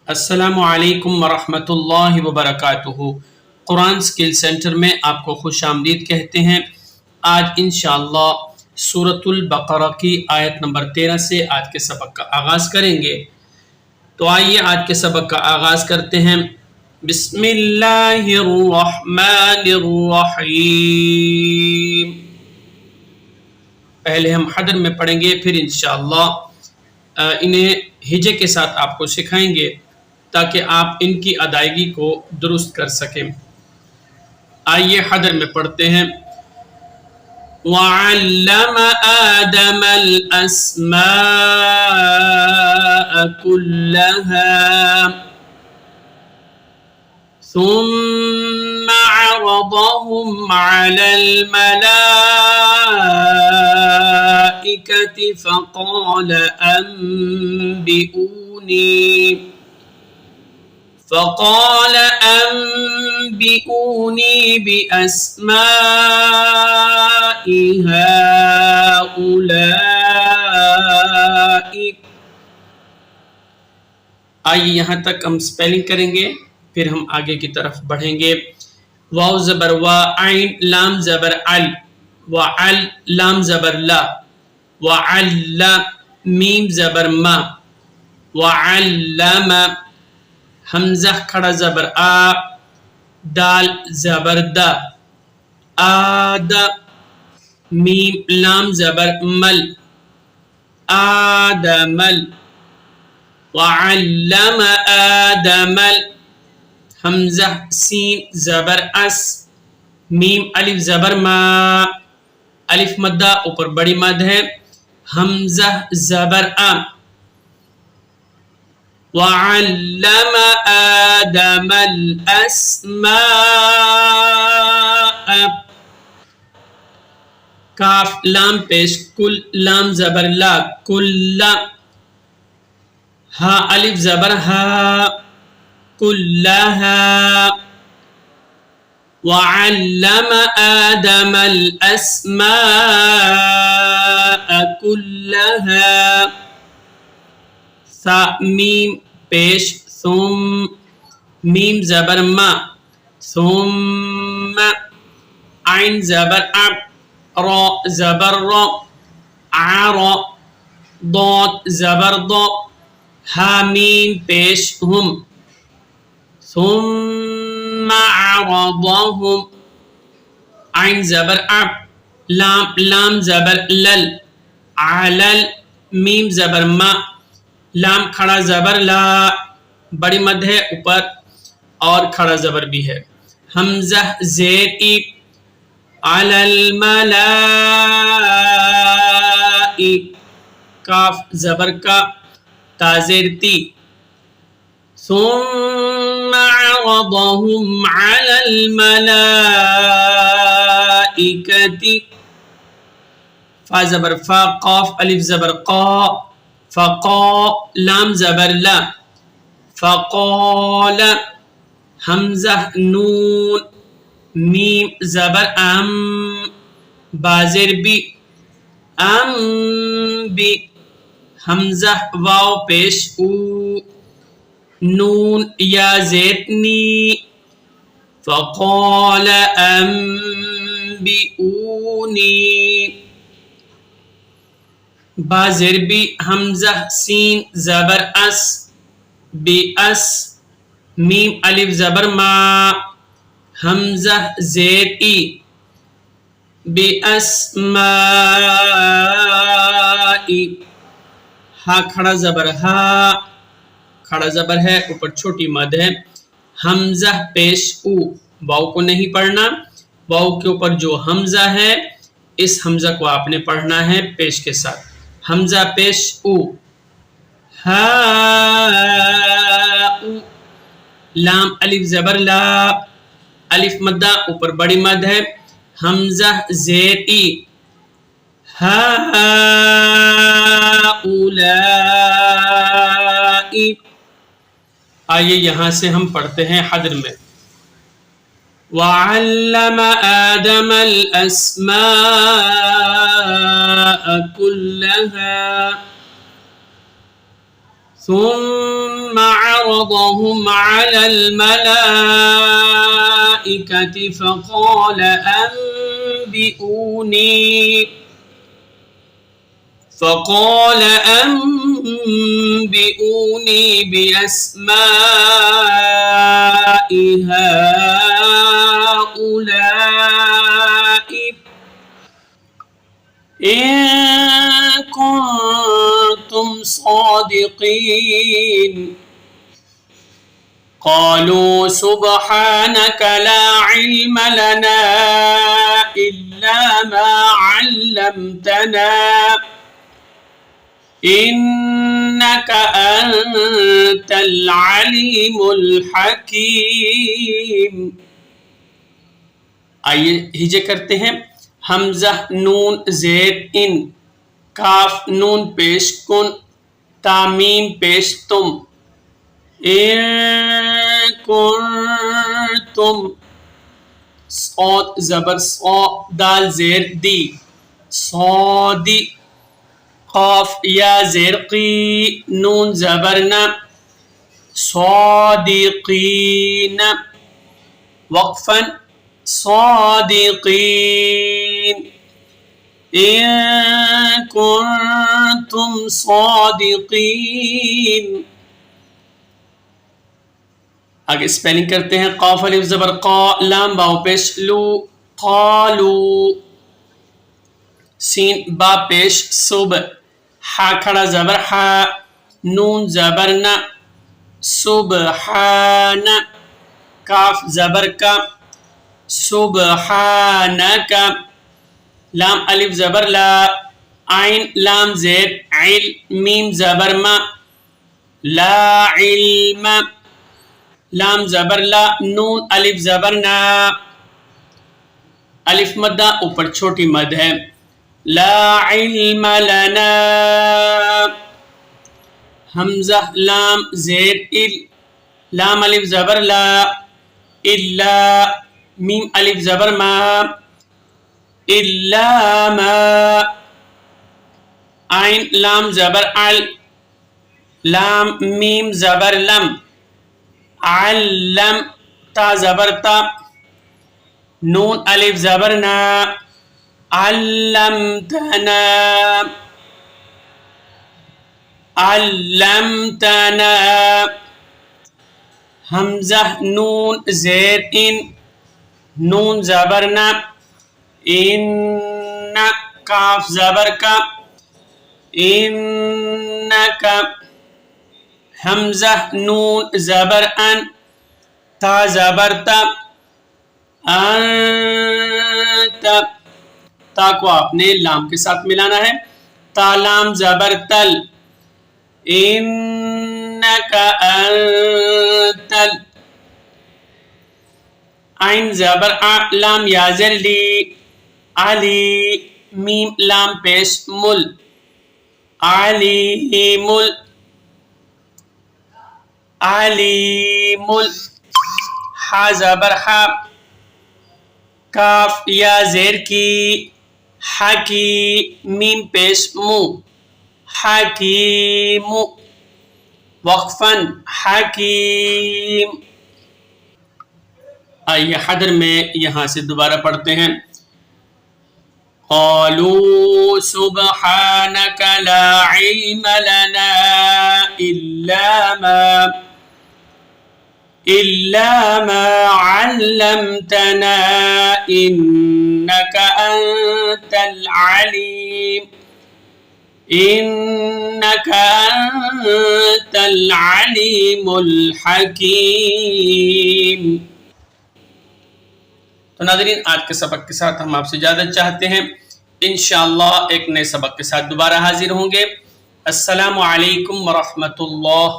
السلام علیکم ورحمۃ اللہ وبرکاتہ۔ قرآن سکل سینٹر میں آپ کو خوش آمدید کہتے ہیں۔ آج انشاءاللہ سورۃ البقرہ کی آیت نمبر 13 سے آج کے سبق کا آغاز کریں گے۔ تو آئیے آج کے سبق کا آغاز کرتے ہیں۔ بسم اللہ الرحمن الرحیم۔ پہلے ہم حدر میں پڑھیں گے، پھر انشاءاللہ انہیں ہجے کے ساتھ آپ کو سکھائیں گے تاکہ آپ ان کی ادائیگی کو درست کر سکیں۔ آئیے حدر میں پڑھتے ہیں۔ وَعَلَّمَ آدَمَ الْأَسْمَاءَ كُلَّهَا ثُمَّ عَرَضَهُمْ عَلَى الْمَلَائِكَةِ فقال أنبئوني بأسماء هؤلاء۔ آئیے یہاں تک ہم سپیلنگ کریں گے، پھر ہم آگے کی طرف بڑھیں گے۔ واو زبر وا، عین لام زبر ال، وعل لام زبر لا، وعل میم زبر ما، وعلم حمزہ کھڑا زبر آ، دال زبر دا، آد میم لام زبر مل، آدمل، وعلم آدمل حمزہ سین زبر اس، میم الف زبر ما، الف مدہ اوپر بڑی مد ہے، حمزہ زبر ا، وَعَلَّمَ آدَمَ الْأَسْمَاءَ۔ کاف لام پیش کل لام زبر لا، کل، ہا الف زبر ہا، کلہا، وَعَلَّمَ آدَمَ الْأَسْمَاءَ كُلَّهَا۔ سا میم پیش ثم، میم زبر ما، ثم، عین زبر اب، را زبر را، عر، ضاد زبر ضا، ہا میم پیش ہم، ثم عرضهم، عین زبر اب، لام زبر لل، علل میم زبر ما، لام کھڑا زبر لا، بڑی مد ہے اوپر اور کھڑا زبر بھی ہے، حمزہ زیر ای، علی الملائی، کاف زبر کا، تا زیر تی، ثم عرضهم علی الملائکۃ، فا زبر فا، قاف الف زبر قا، فقا لام زبر لا، فقال، حمزہ نون، میم زبر ام، بازر بی، ام بی، حمزہ واو پیش او، نون یا زیر نی، فقال انبئونی، بازر بی، حمزہ سین زبر اس، بی اس، میم الف زبر ما، حمزہ زیر ای، بی اسمائی، ہا کھڑا زبر ہا، کھڑا زبر ہے اوپر چھوٹی مد ہے، حمزہ پیش او، واو کو نہیں پڑھنا، واو کے اوپر جو حمزہ ہے اس حمزہ کو آپ نے پڑھنا ہے پیش کے ساتھ، حمزہ پیش او، ہا او، لام الف زبر لا، الف مدہ اوپر بڑی مد ہے، حمزہ زیر ای، ہا اولائی۔ آئیے یہاں سے ہم پڑھتے ہیں حدر میں۔ وَعَلَّمَ آدَمَ الْأَسْمَاءَ كُلَّهَا ثم ثم عرضهم على الملائكة فقال أنبئوني بأسماء هؤلاء إن كنتم صادقين قالوا سبحانك لا علم لنا إلا ما علمتنا إنك أنت العليم الحكيم. آئیے ہجے کرتے ہیں. حمزہ نون زیر ان، کاف نون پیش کن، تامیم پیش تم. ان کنتم، صاد زبر صا، دال زیر دی، صادی. قاف یا زیر قی، نون زبر نا، صادقین. وقفا صادقین ان کنتم صادقین. آگے اسپیلنگ کرتے ہیں. قاف الف زبر قا، لام باو پیش لو، قالو. سین با پیش صب، ہا کھڑا زبر ہا، نون زبر نا، سبحان. کاف زبر کا، سبحانک. لام الف زبر لا، عین لام زیر عل، میم زبر ما، لا علم. لام زبر لا، نون الف زبر نا، الف مدہ اوپر چھوٹی مد ہے. لا علم لنا. حمزہ لام زیر ال، لام الف زبر لا، الا، میم الف زبر ما، الا ما. عین لام زبر ال، لام میم زبر لم، علم. تا زبر تا، نون الف زبر نا، علمتنا، علمتنا. حمزہ نون زیر ان، نون زبر نا، ان. کاف زبر کا، انک. حمزہ نون زبر ان، تا زبر تا، انت. تا کو آپ نے لام کے ساتھ ملانا ہے. تا لام زبر تل، انک انتل. عین زبر ا، لام یازر لی، علی. میم لام پیش مل، علیم، علیم. ہا زبر ہا، کاف یا زیر کی، حکی، میم پیش مو، حکیم. وقفاً حکیم. آئیے حدر میں یہاں سے دوبارہ پڑھتے ہیں. قالوا سبحانك لا علم لنا إلا ما علمتنا إنك أنت العليم الحكيم. تو ناظرین، آج کے سبق کے ساتھ ہم آپ سے اجازت چاہتے ہیں. انشاءاللہ ایک نئے سبق کے ساتھ دوبارہ حاضر ہوں گے. السلام علیکم ورحمۃ اللہ.